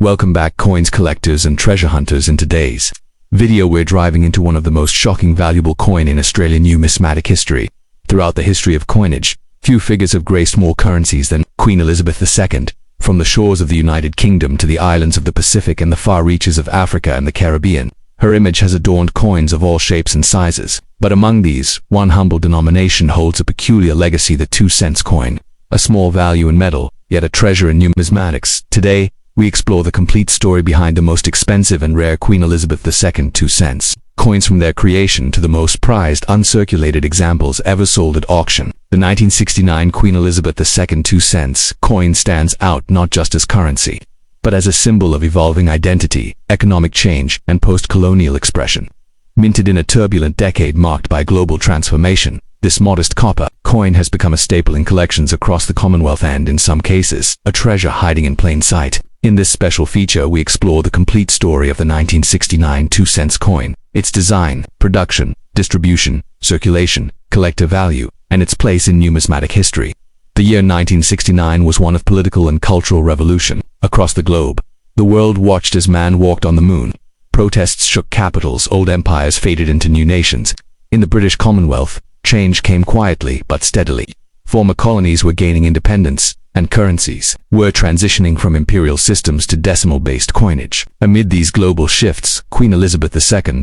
Welcome back, coins collectors and treasure hunters. In today's video we're driving into one of the most shocking valuable coin in Australian numismatic history. Throughout the history of coinage, few figures have graced more currencies than Queen Elizabeth II. From the shores of the United Kingdom to the islands of the Pacific and the far reaches of Africa and the Caribbean, her image has adorned coins of all shapes and sizes. But among these, one humble denomination holds a peculiar legacy: the 2-cent coin. A small value in metal, yet a treasure in numismatics. Today, we explore the complete story behind the most expensive and rare Queen Elizabeth II 2 cents coins, from their creation to the most prized uncirculated examples ever sold at auction. The 1969 Queen Elizabeth II 2 cents coin stands out not just as currency, but as a symbol of evolving identity, economic change, and post-colonial expression. Minted in a turbulent decade marked by global transformation, this modest copper coin has become a staple in collections across the Commonwealth and, in some cases, a treasure hiding in plain sight. In this special feature, we explore the complete story of the 1969 2 cents coin, its design, production, distribution, circulation, collector value, and its place in numismatic history. The year 1969 was one of political and cultural revolution. Across the globe, the world watched as man walked on the moon. Protests shook capitals, old empires faded into new nations. In the British Commonwealth, change came quietly but steadily. Former colonies were gaining independence, and currencies were transitioning from imperial systems to decimal-based coinage. Amid these global shifts, Queen Elizabeth II,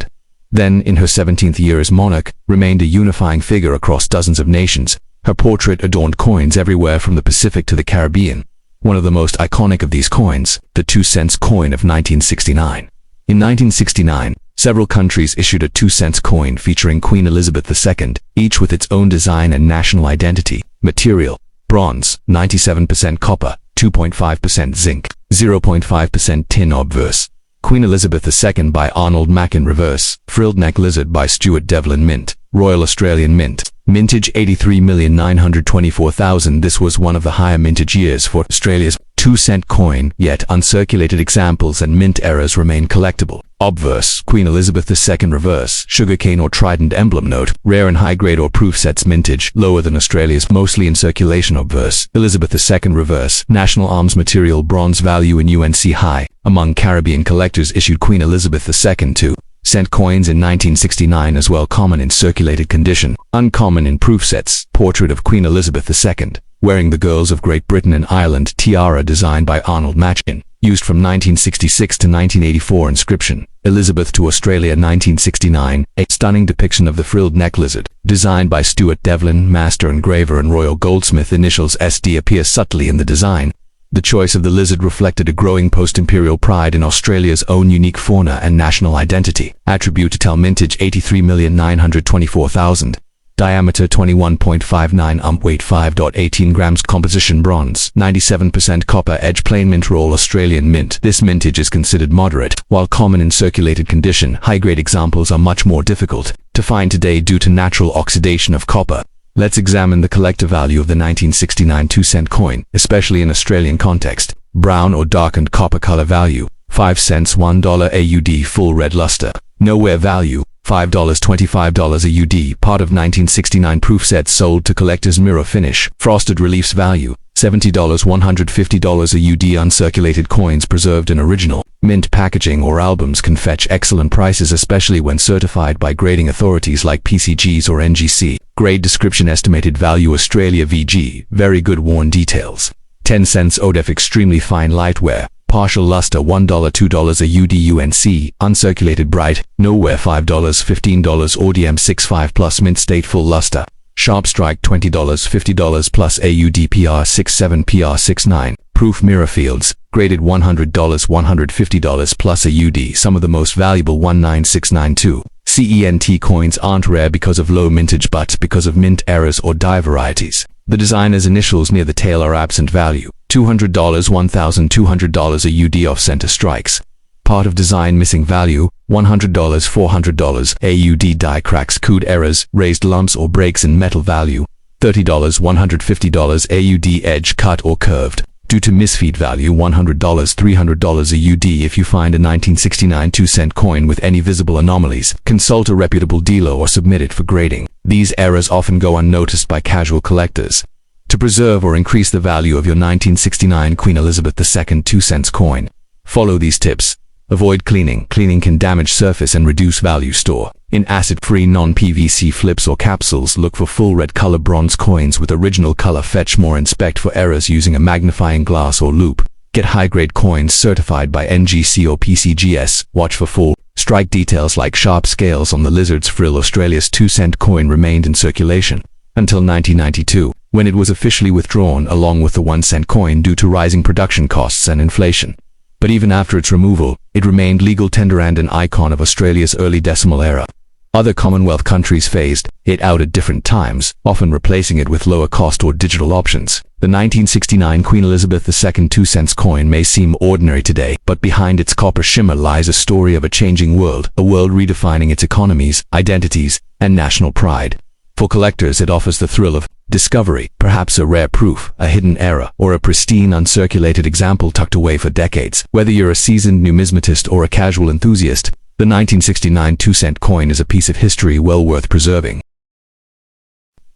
then in her 17th year as monarch, remained a unifying figure across dozens of nations. Her portrait adorned coins everywhere from the Pacific to the Caribbean. One of the most iconic of these coins, the 2 cents coin of 1969. In 1969, several countries issued a 2 cents coin featuring Queen Elizabeth II, each with its own design and national identity. Material: bronze, 97% copper, 2.5% zinc, 0.5% tin. Obverse: Queen Elizabeth II by Arnold Mackin. Reverse: frilled neck lizard by Stuart Devlin. Mint: Royal Australian Mint. Mintage: 83,924,000. This was one of the higher mintage years for Australia's 2 cent coin, yet uncirculated examples and mint errors remain collectible. Obverse: Queen Elizabeth II. Reverse: sugarcane or trident emblem. Note: rare and high-grade or proof sets. Mintage: lower than Australia's, mostly in circulation. Obverse: Elizabeth II. Reverse: national arms material. Bronze value in UNC high. Among Caribbean collectors issued Queen Elizabeth II 2 cent coins in 1969 as well. Common in circulated condition, uncommon in proof sets. Portrait of Queen Elizabeth II, wearing the Girls of Great Britain and Ireland tiara designed by Arnold Mackin. Used from 1966 to 1984. Inscription: Elizabeth to Australia 1969. A stunning depiction of the frilled neck lizard, designed by Stuart Devlin, master engraver and royal goldsmith. Initials SD appear subtly in the design. The choice of the lizard reflected a growing post-imperial pride in Australia's own unique fauna and national identity. Attribute to tell: mintage: 83,924,000. Diameter: 21.59 weight: 5.18 grams. Composition: bronze, 97% copper. Edge: plain mint. Royal Australian Mint. This mintage is considered moderate. While common in circulated condition, high-grade examples are much more difficult to find today due to natural oxidation of copper. Let's examine the collector value of the 1969 2 cent coin, especially in Australian context. Brown or darkened copper color value: 5 cents. $1 AUD. Full red luster. Nowhere value: $5. $25 AUD. Part of 1969 proof sets sold to collectors. Mirror finish. Frosted reliefs value: $70. $150 AUD. Uncirculated coins preserved in original mint packaging or albums can fetch excellent prices, especially when certified by grading authorities like PCGS or NGC. Grade description: estimated value Australia VG, very good worn details. 10 cents ODF. Extremely fine lightware. Partial luster: $1. $2 AUD. UNC, uncirculated bright, nowhere. $5. $15 ODM 65 plus mint state full luster. Sharp strike: $20. $50 plus AUD. PR 67 PR 69. Proof: mirror fields, graded $100. $150 plus AUD. Some of the most valuable 19692 CENT coins aren't rare because of low mintage but because of mint errors or die varieties. The designer's initials near the tail are absent. Value: $200. $1,200 AUD. Off center strikes. Part of design missing. Value: $100. $400 AUD. Die cracks, code errors, raised lumps or breaks in metal. Value: $30. $150 AUD. Edge cut or curved. Due to misfeed. Value: $100. $300 AUD. If you find a 1969 2 cent coin with any visible anomalies, consult a reputable dealer or submit it for grading. These errors often go unnoticed by casual collectors. To preserve or increase the value of your 1969 Queen Elizabeth II 2 cents coin, Follow these tips. Avoid cleaning. Cleaning can damage surface and reduce value. Store in acid-free non-PVC flips or capsules. Look for full red color bronze coins with original color. Fetch more. Inspect for errors using a magnifying glass or loupe. Get high-grade coins certified by NGC or PCGS. Watch for full strike details like sharp scales on the lizard's frill. Australia's 2-cent coin remained in circulation until 1992, when it was officially withdrawn along with the 1-cent coin due to rising production costs and inflation. But even after its removal, it remained legal tender and an icon of Australia's early decimal era. Other Commonwealth countries phased it out at different times, often replacing it with lower cost or digital options. The 1969 Queen Elizabeth II 2-cent coin may seem ordinary today, but behind its copper shimmer lies a story of a changing world, a world redefining its economies, identities, and national pride. For collectors, it offers the thrill of discovery, perhaps a rare proof, a hidden era, or a pristine uncirculated example tucked away for decades. Whether you're a seasoned numismatist or a casual enthusiast, the 1969 2-cent coin is a piece of history well worth preserving.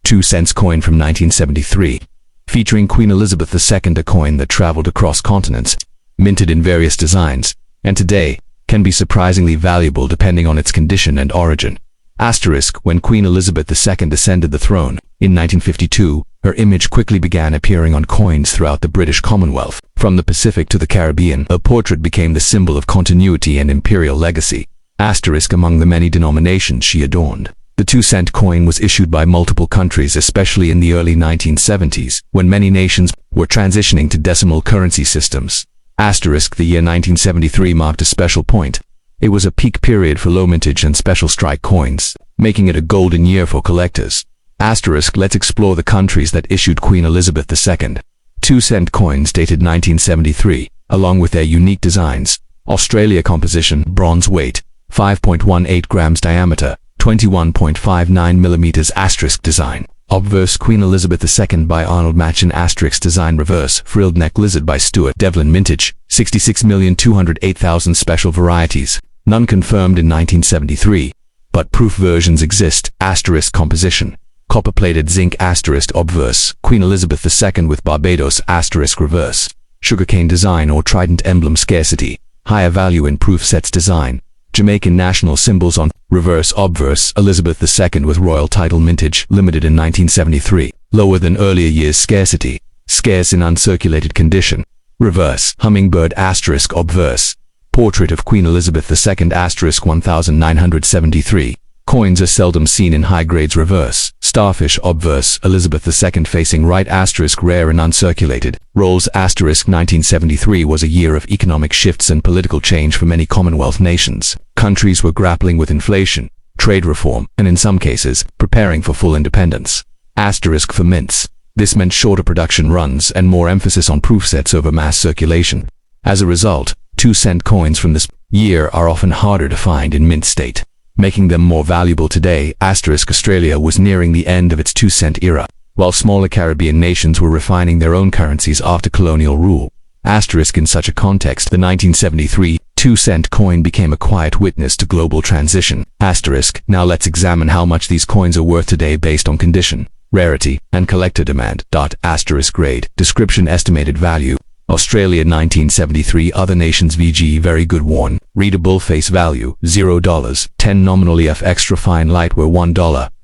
2-cent coin from 1973. Featuring Queen Elizabeth II, a coin that traveled across continents, minted in various designs, and today can be surprisingly valuable depending on its condition and origin. Asterisk, when Queen Elizabeth II ascended the throne in 1952, her image quickly began appearing on coins throughout the British Commonwealth. From the Pacific to the Caribbean, her portrait became the symbol of continuity and imperial legacy. Asterisk, among the many denominations she adorned, the 2-cent coin was issued by multiple countries, especially in the early 1970s, when many nations were transitioning to decimal currency systems. Asterisk, the year 1973 marked a special point. It was a peak period for low mintage and special strike coins, making it a golden year for collectors. Asterisk, let's explore the countries that issued Queen Elizabeth II 2-cent coins dated 1973, along with their unique designs. Australia composition, bronze weight, 5.18 grams diameter, 21.59 millimeters. Asterisk, design, obverse Queen Elizabeth II by Arnold Machen. Asterisk, design, reverse frilled neck lizard by Stuart Devlin. Mintage, 66,208,000. Special varieties, none confirmed in 1973, but proof versions exist. Asterisk, composition, copper-plated zinc. Asterisk, obverse Queen Elizabeth II with Barbados. Asterisk, reverse sugarcane design or trident emblem. Scarcity, higher value in proof sets. Design, Jamaican national symbols on reverse. Obverse Elizabeth II with royal title. Mintage, limited in 1973, lower than earlier years. Scarcity, scarce in uncirculated condition. Reverse hummingbird. Asterisk, obverse portrait of Queen Elizabeth II. Asterisk, 1973. Coins are seldom seen in high grades. Reverse starfish. Obverse Elizabeth II facing right. Asterisk, rare and uncirculated. Rolls. Asterisk, 1973 was a year of economic shifts and political change for many Commonwealth nations. Countries were grappling with inflation, trade reform, and in some cases, preparing for full independence. Asterisk, for mints. This meant shorter production runs and more emphasis on proof sets over mass circulation. As a result, 2-cent coins from this year are often harder to find in mint state, making them more valuable today. Asterisk, Australia was nearing the end of its 2-cent era, while smaller Caribbean nations were refining their own currencies after colonial rule. Asterisk, in such a context, the 1973 2-cent coin became a quiet witness to global transition. Asterisk, now let's examine how much these coins are worth today based on condition, rarity, and collector demand. Asterisk, grade, description, estimated value. Australia 1973. Other nations. VG, very good. Worn, readable. Face value, $0. 10 nominally. F extra fine light wear, $1.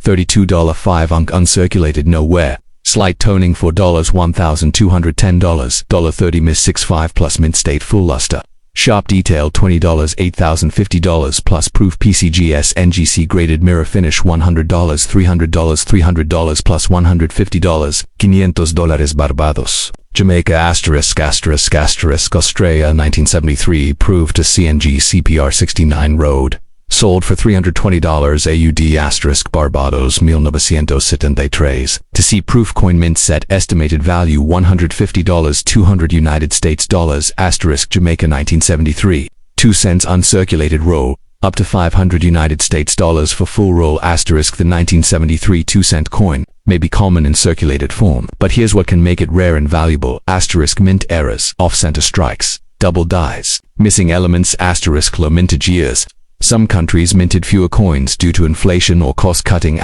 $32. 5 uncirculated, no wear. Slight toning, $4. $1,210. $30 miss 65 plus mint state full luster. Sharp detail, $20. $8,050 plus proof. PCGS NGC graded mirror finish, $100. $300 plus $150. $500 Barbados. Jamaica. Asterisk, Australia 1973 proved to CNG CPR 69 road. Sold for $320 AUD. Asterisk, Barbados 1973. To see proof coin mint set. Estimated value $150, 200 United States dollars. Asterisk, Jamaica 1973. 2 cents uncirculated roll, up to 500 United States dollars for full roll. Asterisk, the 1973 2-cent coin may be common in circulated form, but here's what can make it rare and valuable. Asterisk, mint errors, off-center strikes, double dies, missing elements. Asterisk, low mintage years. Some countries minted fewer coins due to inflation or cost-cutting.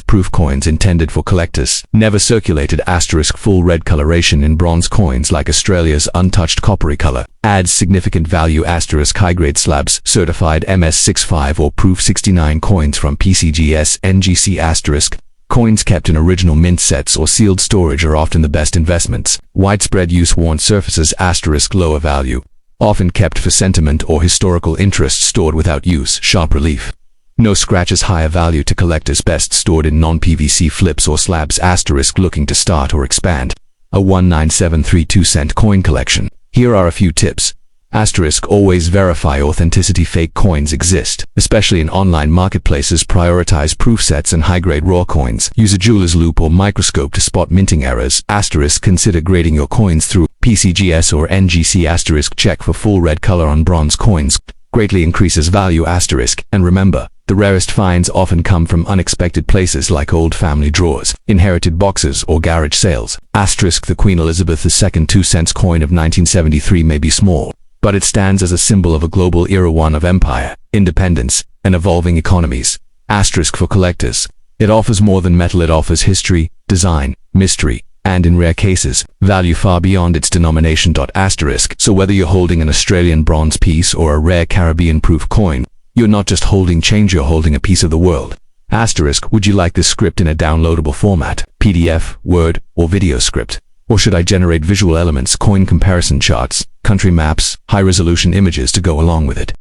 Proof coins intended for collectors. Never circulated. Full red coloration in bronze coins like Australia's untouched coppery color adds significant value. High-grade slabs, certified MS65 or Proof 69 coins from PCGS NGC. Coins kept in original mint sets or sealed storage are often the best investments. Widespread use. Worn surfaces. Lower value, often kept for sentiment or historical interest. Stored without use. Sharp relief, no scratches. Higher value to collectors. Best stored in non-PVC flips or slabs. Looking to start or expand a 1973 2-cent coin collection. Here are a few tips. Always verify authenticity. Fake coins exist, especially in online marketplaces. Prioritize proof sets and high-grade raw coins. Use a jeweler's loupe or microscope to spot minting errors. Consider grading your coins through PCGS or NGC. Check for full red color on bronze coins. Greatly increases value. And remember, the rarest finds often come from unexpected places like old family drawers, inherited boxes, or garage sales. The Queen Elizabeth II 2-cent coin of 1973 may be small, but it stands as a symbol of a global era, one of empire, independence, and evolving economies. For collectors, it offers more than metal. It offers history, design, mystery, and in rare cases, value far beyond its denomination. So whether you're holding an Australian bronze piece or a rare Caribbean proof coin, you're not just holding change, you're holding a piece of the world. Would you like this script in a downloadable format, PDF, Word, or video script? Or should I generate visual elements, coin comparison charts, country maps, high-resolution images to go along with it?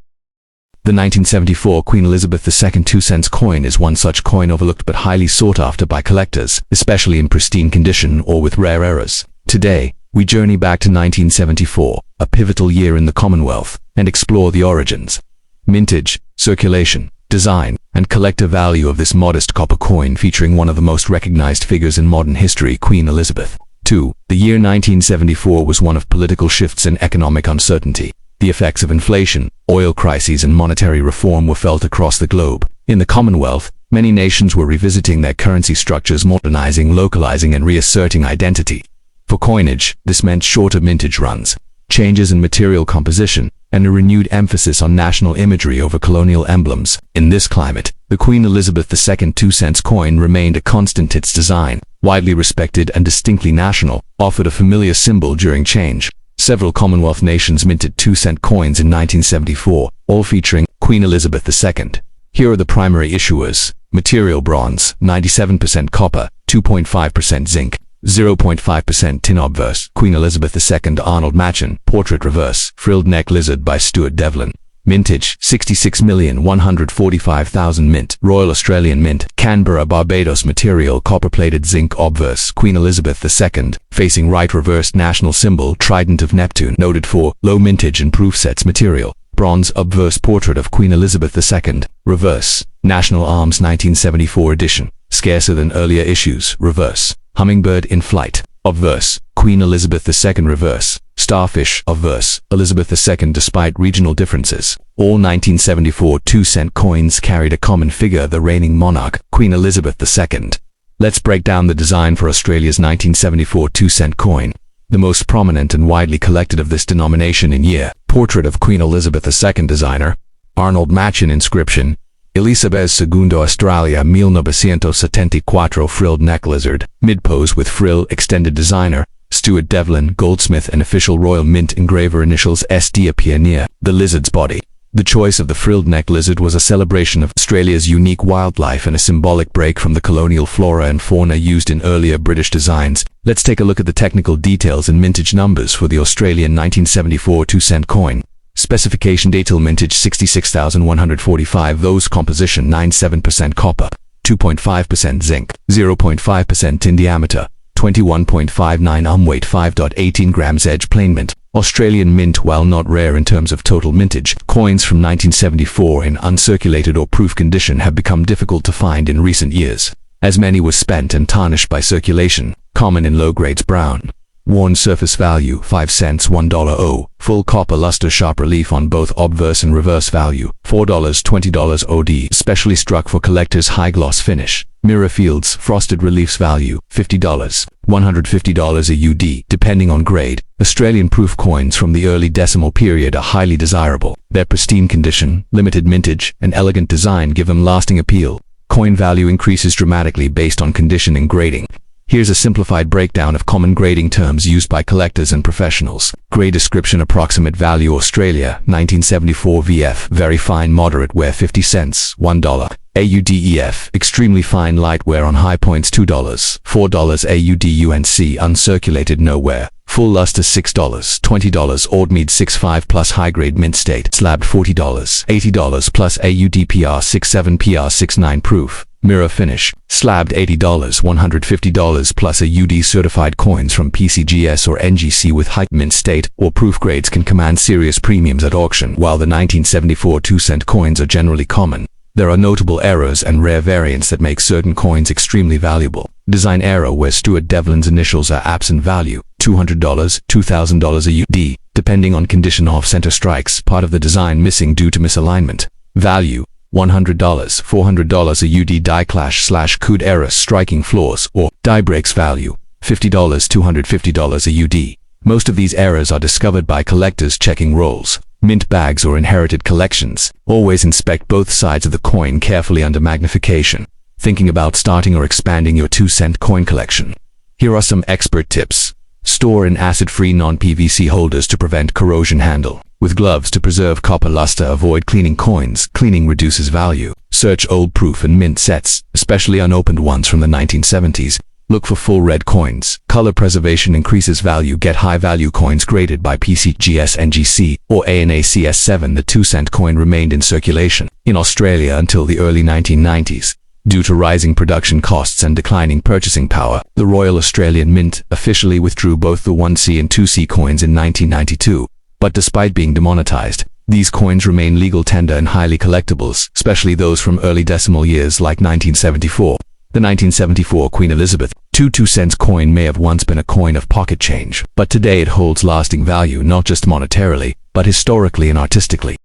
The 1974 Queen Elizabeth II 2-cent coin is one such coin, overlooked but highly sought after by collectors, especially in pristine condition or with rare errors. Today, we journey back to 1974, a pivotal year in the Commonwealth, and explore the origins, mintage, circulation, design, and collector value of this modest copper coin featuring one of the most recognized figures in modern history, Queen Elizabeth II. The year 1974 was one of political shifts and economic uncertainty. The effects of inflation, oil crises, and monetary reform were felt across the globe. In the Commonwealth, many nations were revisiting their currency structures, modernizing, localizing, and reasserting identity. For coinage, this meant shorter mintage runs, changes in material composition, and a renewed emphasis on national imagery over colonial emblems. In this climate, the Queen Elizabeth II 2-cent coin remained a constant. Its design, widely respected and distinctly national, offered a familiar symbol during change. Several Commonwealth nations minted 2-cent coins in 1974, all featuring Queen Elizabeth II. Here are the primary issuers. Material: bronze, 97% copper, 2.5% zinc, 0.5% tin. Obverse: Queen Elizabeth II Arnold Machen, portrait. Reverse: frilled neck lizard by Stuart Devlin. Mintage: 66,145,000. Mint: Royal Australian Mint, Canberra, Barbados. Material: copper-plated zinc. Obverse: Queen Elizabeth II, facing right. Reversed: national symbol, trident of Neptune, noted for low mintage and proof sets. Material: bronze. Obverse: portrait of Queen Elizabeth II. Reverse: national arms, 1974 edition, scarcer than earlier issues. Reverse: hummingbird in flight. Obverse: Queen Elizabeth II. Reverse: starfish. Obverse: Elizabeth II. Despite regional differences, all 1974 2-cent coins carried a common figure: the reigning monarch, Queen Elizabeth II. Let's break down the design for Australia's 1974 2-cent coin. The most prominent and widely collected of this denomination in year: portrait of Queen Elizabeth II. Designer: Arnold Machen. Inscription: Elizabeth II Australia 1974. Frilled neck lizard, mid-pose with frill extended. Designer: Stuart Devlin. Goldsmith and official Royal Mint engraver. Initials SD appear near the lizard's body. The choice of the frilled neck lizard was a celebration of Australia's unique wildlife and a symbolic break from the colonial flora and fauna used in earlier British designs. Let's take a look at the technical details and mintage numbers for the Australian 1974 2-cent coin. Specification: datal mintage 66,145. Those composition: 97% copper, 2.5% zinc, 0.5% tin. Diameter: 21.59 weight 5.18 grams. Edge: plain mint. Australian mint. While not rare in terms of total mintage, coins from 1974 in uncirculated or proof condition have become difficult to find in recent years, as many were spent and tarnished by circulation. Common in low grades: brown. Worn surface value: 5 cents, $1. Full copper luster, sharp relief on both obverse and reverse value: $4, $20 OD. Specially struck for collectors: high gloss finish. Mirror fields, frosted reliefs value: $50. $150 AUD, depending on grade. Australian proof coins from the early decimal period are highly desirable. Their pristine condition, limited mintage, and elegant design give them lasting appeal. Coin value increases dramatically based on condition and grading. Here's a simplified breakdown of common grading terms used by collectors and professionals. Grade description: approximate value Australia, 1974 VF, very fine moderate wear 50 cents, $1. AUDEF, extremely fine light wear on high points $2, $4 AUDUNC, uncirculated no wear, full luster $6, $20 Ordmead 65 plus high grade mint state, slabbed $40, $80 plus AUDPR 67 PR 69 proof, mirror finish, slabbed $80, $150 plus AUD certified coins from PCGS or NGC with high mint state or proof grades can command serious premiums at auction, while the 1974 2-cent coins are generally common. There are notable errors and rare variants that make certain coins extremely valuable. Design error where Stuart Devlin's initials are absent. Value: $200, $2,000 AUD, depending on condition. Off-center strikes, part of the design missing due to misalignment. Value: $100, $400 AUD, die clash/coud error, striking flaws, or die breaks. Value: $50, $250 AUD. Most of these errors are discovered by collectors checking rolls, mint bags, or inherited collections. Always inspect both sides of the coin carefully under magnification. Thinking about starting or expanding your 2-cent coin collection? Here are some expert tips. Store in acid-free non-PVC holders to prevent corrosion. Handle with gloves to preserve copper luster. Avoid cleaning coins. Cleaning reduces value. Search old proof and mint sets, especially unopened ones from the 1970s. Look for full red coins. Color preservation increases value. Get high-value coins graded by PCGS NGC or ANACS7. The 2-cent coin remained in circulation in Australia until the early 1990s. Due to rising production costs and declining purchasing power, the Royal Australian Mint officially withdrew both the 1C and 2C coins in 1992. But despite being demonetized, these coins remain legal tender and highly collectibles, especially those from early decimal years like 1974. The 1974 Queen Elizabeth II 2-cent coin may have once been a coin of pocket change, but today it holds lasting value not just monetarily, but historically and artistically.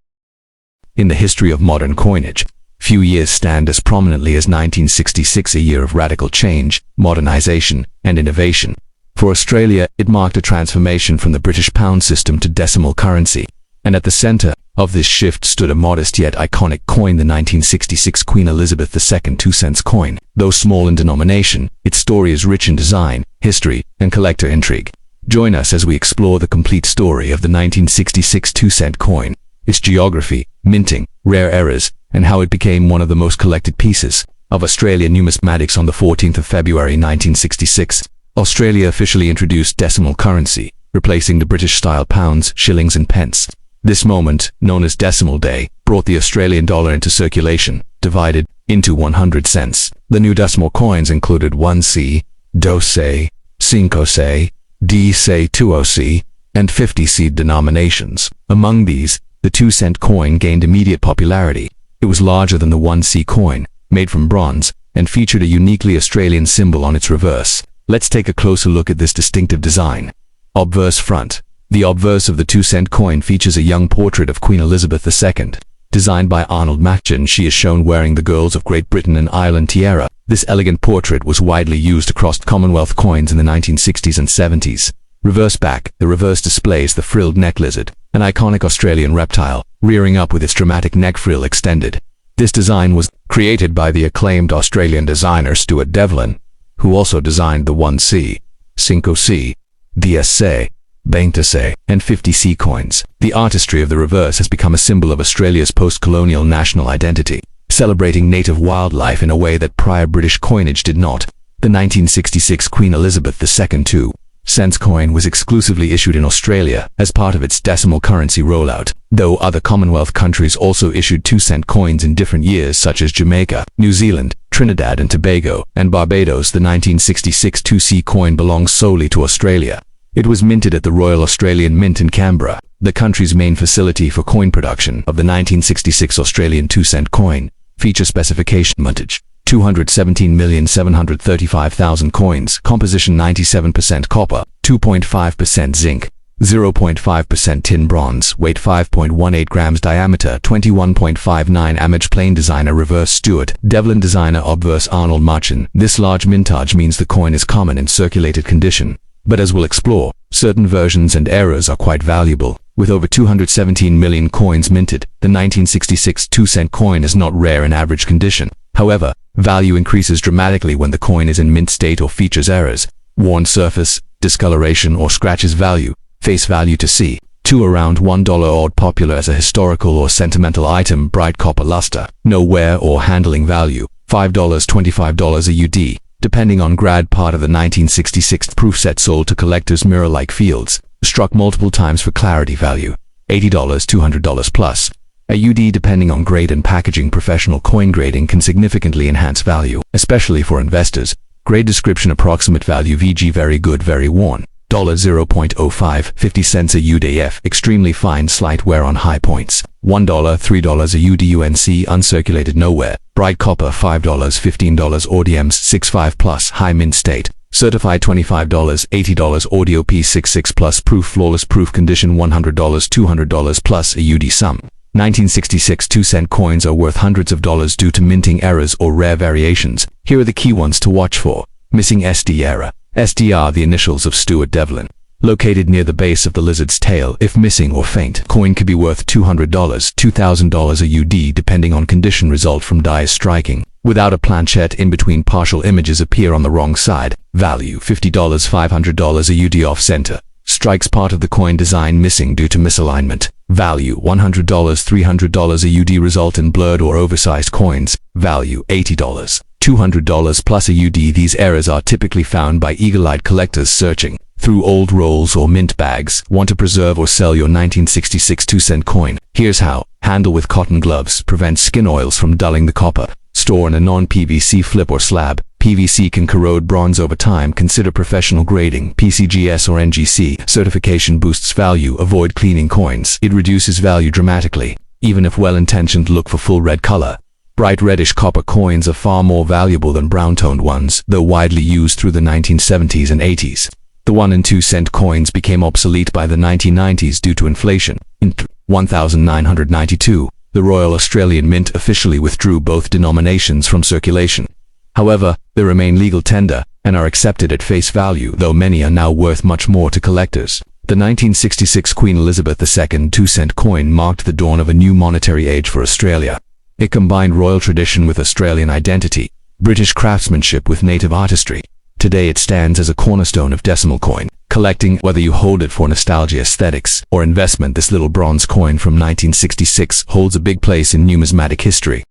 In the history of modern coinage, few years stand as prominently as 1966, a year of radical change, modernization, and innovation. For Australia, it marked a transformation from the British pound system to decimal currency, and at the center of this shift stood a modest yet iconic coin, the 1966 Queen Elizabeth II 2-cent coin. Though small in denomination, its story is rich in design, history, and collector intrigue. Join us as we explore the complete story of the 1966 2-cent coin, its geography, minting, rare errors, and how it became one of the most collected pieces of Australian numismatics. On the 14th of February 1966, Australia officially introduced decimal currency, replacing the British-style pounds, shillings, and pence. This moment, known as Decimal Day, brought the Australian dollar into circulation, divided into 100 cents. The new decimal coins included 1C, 2C, 5C, 10C, 20C, and 50C denominations. Among these, the 2-cent coin gained immediate popularity. It was larger than the 1C coin, made from bronze, and featured a uniquely Australian symbol on its reverse. Let's take a closer look at this distinctive design. Obverse front. The obverse of the 2-cent coin features a young portrait of Queen Elizabeth II. Designed by Arnold Machin, she is shown wearing the Girls of Great Britain and Ireland tiara. This elegant portrait was widely used across Commonwealth coins in the 1960s and 70s. Reverse back. The reverse displays the frilled neck lizard, an iconic Australian reptile, rearing up with its dramatic neck frill extended. This design was created by the acclaimed Australian designer Stuart Devlin, who also designed the 1C, 5C, 10C, 20C, and 50C coins. The artistry of the reverse has become a symbol of Australia's post-colonial national identity, celebrating native wildlife in a way that prior British coinage did not. The 1966 Queen Elizabeth II 2-cent coin was exclusively issued in Australia as part of its decimal currency rollout, though other Commonwealth countries also issued 2-cent coins in different years, such as Jamaica, New Zealand, Trinidad and Tobago, and Barbados. The 1966 2C coin belongs solely to Australia. It was minted at the Royal Australian Mint in Canberra, the country's main facility for coin production. Of the 1966 Australian 2-cent coin, feature specification: mintage 217,735,000 coins, composition 97% copper, 2.5% zinc, 0.5% tin bronze, weight 5.18 grams, diameter 21.59 amh. Plain designer reverse Stuart Devlin, designer obverse Arnold Marchin. This large mintage means the coin is common in circulated condition. But as we'll explore, certain versions and eras are quite valuable. With over 217 million coins minted, the 1966 2-cent coin is not rare in average condition. However, value increases dramatically when the coin is in mint state or features errors, worn surface, discoloration, or scratches. Value. Face value to see. 2 around $1 odd, popular as a historical or sentimental item. Bright copper luster. No wear or handling value. $5, $25 a UD. Depending on grade, part of the 1966 proof set sold to collectors. Mirror-like fields. Struck multiple times for clarity. Value. $80, $200 plus a UD. Depending on grade and packaging, professional coin grading can significantly enhance value, especially for investors. Grade description. Approximate value VG very good, very worn. $0.05, 50 cents a UDF. Extremely fine, slight wear on high points. $1, $3 a UD. UNC uncirculated, no wear. Bright copper. $5, $15 ODMs 65 plus, high mint state. Certified $25, $80 audio P66 plus proof, flawless proof condition. $100, $200 plus a UD. Some 1966 2-cent coins are worth hundreds of dollars due to minting errors or rare variations. Here are the key ones to watch for. Missing SD era. SD are the initials of Stuart Devlin. Located near the base of the lizard's tail. If missing or faint, coin could be worth $200, $2,000 a UD depending on condition. Result from die striking. Without a planchette in between, partial images appear on the wrong side. Value $50, $500 a UD. Off center. Strikes part of the coin design missing due to misalignment. Value $100, $300 a UD. Result in blurred or oversized coins. Value $80, $200 plus a UD. These errors are typically found by eagle-eyed collectors searching through old rolls or mint bags. Want to preserve or sell your 1966 2-cent coin? Here's how. Handle with cotton gloves. Prevent skin oils from dulling the copper. Store in a non-PVC flip or slab. PVC can corrode bronze over time. Consider professional grading, PCGS or NGC. Certification boosts value. Avoid cleaning coins. It reduces value dramatically. Even if well-intentioned, look for full red color. Bright reddish copper coins are far more valuable than brown-toned ones, though widely used through the 1970s and 80s. The 1 and 2 cent coins became obsolete by the 1990s due to inflation. In 1992, the Royal Australian Mint officially withdrew both denominations from circulation. However, they remain legal tender and are accepted at face value, though many are now worth much more to collectors. The 1966 Queen Elizabeth II 2-cent coin marked the dawn of a new monetary age for Australia. It combined royal tradition with Australian identity, British craftsmanship with native artistry. Today it stands as a cornerstone of decimal coin collecting. Whether you hold it for nostalgia, aesthetics, or investment, this little bronze coin from 1966 holds a big place in numismatic history.